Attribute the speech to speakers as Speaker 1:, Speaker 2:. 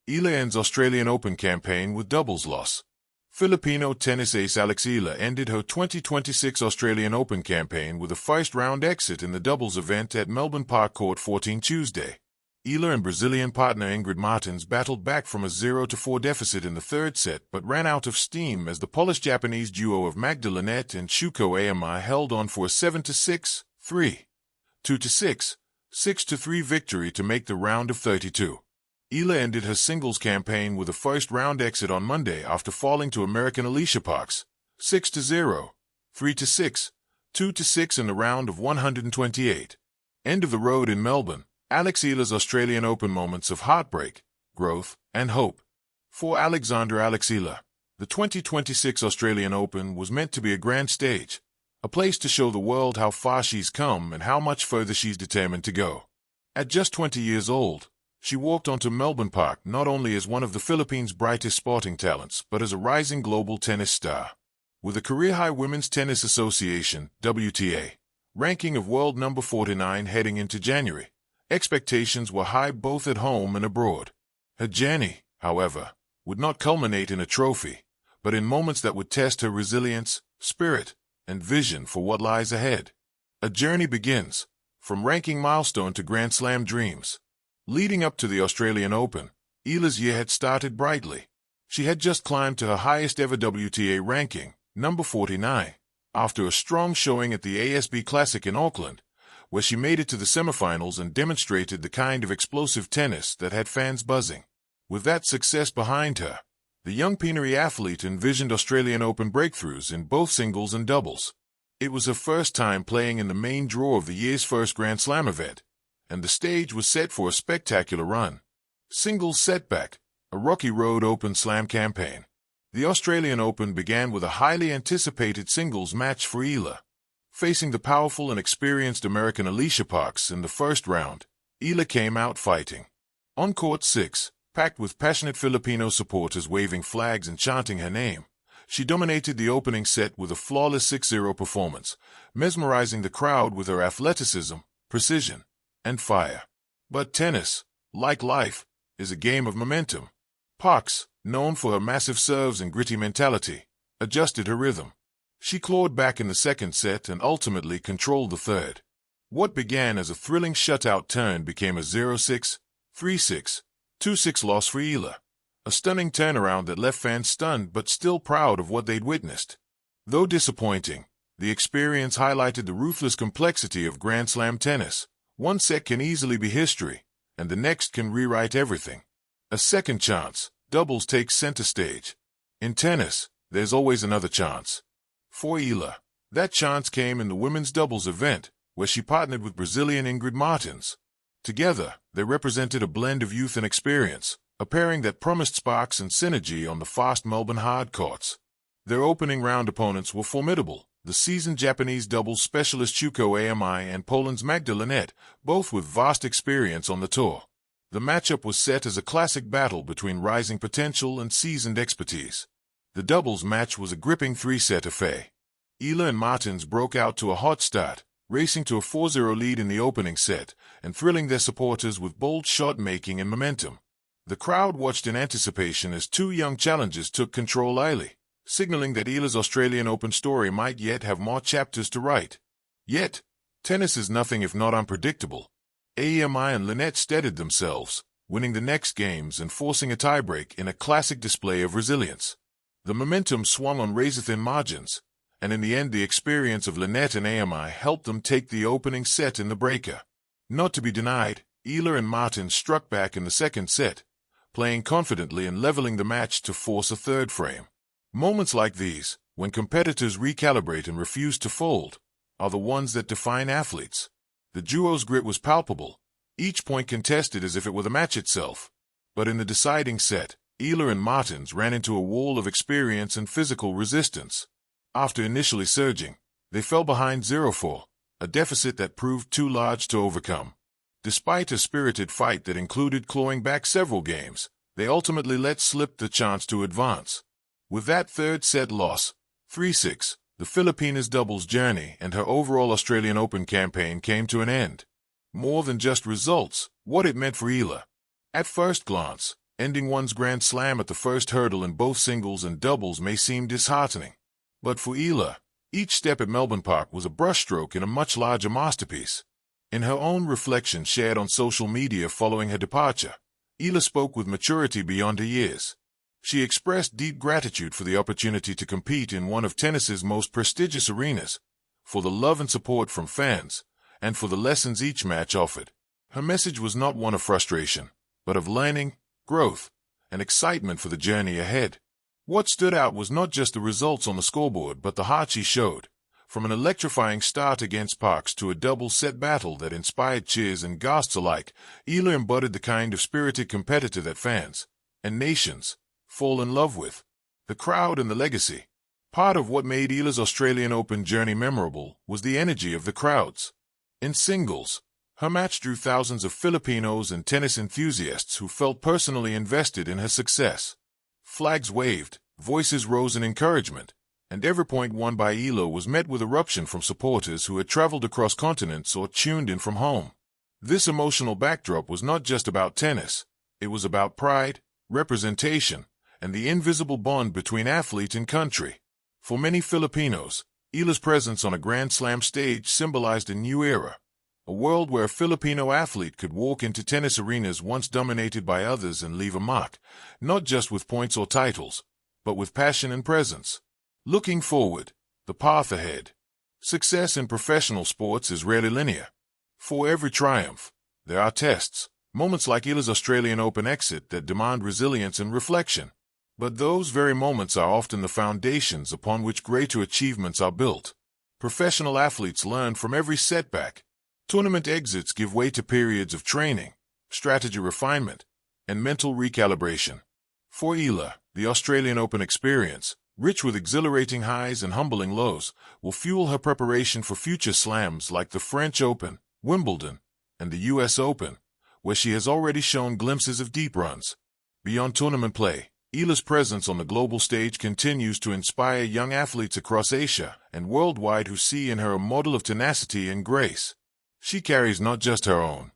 Speaker 1: Eala ends Australian Open campaign with doubles loss. Filipino tennis ace Alex Eala ended her 2026 Australian Open campaign with a first-round exit in the doubles event at Melbourne Park Court 14 Tuesday. Eala and Brazilian partner Ingrid Martins battled back from a 0-4 deficit in the third set but ran out of steam as the Polish-Japanese duo of Magda Linette and Shuko Eala held on for a 7-6, 3, 2-6, 6-3 victory to make the round of 32. Eala ended her singles campaign with a first-round exit on Monday after falling to American Alicia Parks 6-0, 3-6, 2-6 in the round of 128. End of the road in Melbourne. Alex Eala's Australian Open moments of heartbreak, growth, and hope. For Alex Eala, the 2026 Australian Open was meant to be a grand stage, a place to show the world how far she's come and how much further she's determined to go. At just 20 years old, she walked onto Melbourne Park not only as one of the Philippines' brightest sporting talents, but as a rising global tennis star. With a career-high Women's Tennis Association (WTA) ranking of world number 49 heading into January, expectations were high both at home and abroad. Her journey, however, would not culminate in a trophy, but in moments that would test her resilience, spirit, and vision for what lies ahead. A journey begins, from ranking milestone to Grand Slam dreams. Leading up to the Australian Open, Eala's year had started brightly. She had just climbed to her highest ever WTA ranking, number 49, after a strong showing at the ASB Classic in Auckland, where she made it to the semifinals and demonstrated the kind of explosive tennis that had fans buzzing. With that success behind her, the young Pīneri athlete envisioned Australian Open breakthroughs in both singles and doubles. It was her first time playing in the main draw of the year's first Grand Slam event, and the stage was set for a spectacular run. Singles setback, a rocky road Open Slam campaign. The Australian Open began with a highly anticipated singles match for Eala. Facing the powerful and experienced American Alicia Parks in the first round, Eala came out fighting. On court 6, packed with passionate Filipino supporters waving flags and chanting her name, she dominated the opening set with a flawless 6-0 performance, mesmerizing the crowd with her athleticism, precision, and fire. But tennis, like life, is a game of momentum. Parks, known for her massive serves and gritty mentality, adjusted her rhythm. She clawed back in the second set and ultimately controlled the third. What began as a thrilling shutout turn became a 0-6, 3-6, 2-6 loss for Eala, a stunning turnaround that left fans stunned but still proud of what they'd witnessed. Though disappointing, the experience highlighted the ruthless complexity of Grand Slam tennis. One set can easily be history, and the next can rewrite everything. A second chance, doubles takes center stage. In tennis, there's always another chance. For Eala, that chance came in the women's doubles event, where she partnered with Brazilian Ingrid Martins. Together, they represented a blend of youth and experience, a pairing that promised sparks and synergy on the fast Melbourne hard courts. Their opening round opponents were formidable. The seasoned Japanese doubles specialist Shuko Eala and Poland's Magda Linette, both with vast experience on the tour. The matchup was set as a classic battle between rising potential and seasoned expertise. The doubles match was a gripping 3-set affair. Eala and Martins broke out to a hot start, racing to a 4-0 lead in the opening set, and thrilling their supporters with bold shot-making and momentum. The crowd watched in anticipation as two young challengers took control early, signaling that Eala's Australian Open story might yet have more chapters to write. Yet, tennis is nothing if not unpredictable. Eala and Linette steadied themselves, winning the next games and forcing a tiebreak in a classic display of resilience. The momentum swung on razor-thin margins, and in the end the experience of Linette and Eala helped them take the opening set in the breaker. Not to be denied, Eala and Martins struck back in the second set, playing confidently and leveling the match to force a third frame. Moments like these, when competitors recalibrate and refuse to fold, are the ones that define athletes. The duo's grit was palpable, each point contested as if it were the match itself. But in the deciding set, Eala and Martins ran into a wall of experience and physical resistance. After initially surging, they fell behind 0-4, a deficit that proved too large to overcome. Despite a spirited fight that included clawing back several games, they ultimately let slip the chance to advance. With that third set loss, 3-6, the Filipinas doubles journey and her overall Australian Open campaign came to an end. More than just results, what it meant for Eala. At first glance, Ending one's Grand Slam at the first hurdle in both singles and doubles may seem disheartening. But for Eala, each step at Melbourne Park was a brushstroke in a much larger masterpiece. In her own reflection shared on social media following her departure, Eala spoke with maturity beyond her years. She expressed deep gratitude for the opportunity to compete in one of tennis's most prestigious arenas, for the love and support from fans, and for the lessons each match offered. Her message was not one of frustration, but of learning, growth, and excitement for the journey ahead. What stood out was not just the results on the scoreboard but the heart she showed. From an electrifying start against Parks to a double-set battle that inspired cheers and gasps alike, Eala embodied the kind of spirited competitor that fans, and nations, fall in love with. The crowd and the legacy. Part of what made Eala's Australian Open journey memorable was the energy of the crowds. In singles, her match drew thousands of Filipinos and tennis enthusiasts who felt personally invested in her success. Flags waved, voices rose in encouragement, and every point won by Eala was met with eruption from supporters who had traveled across continents or tuned in from home. This emotional backdrop was not just about tennis. It was about pride, representation, and the invisible bond between athlete and country. For many Filipinos, Eala's presence on a Grand Slam stage symbolized a new era, a world where a Filipino athlete could walk into tennis arenas once dominated by others and leave a mark, not just with points or titles, but with passion and presence. Looking forward, the path ahead. Success in professional sports is rarely linear. For every triumph, there are tests, moments like Eala's Australian Open exit that demand resilience and reflection. But those very moments are often the foundations upon which greater achievements are built. Professional athletes learn from every setback. Tournament exits give way to periods of training, strategy refinement, and mental recalibration. For Eala, the Australian Open experience, rich with exhilarating highs and humbling lows, will fuel her preparation for future slams like the French Open, Wimbledon, and the US Open, where she has already shown glimpses of deep runs. Beyond tournament play, Eala's presence on the global stage continues to inspire young athletes across Asia and worldwide who see in her a model of tenacity and grace. She carries not just her own,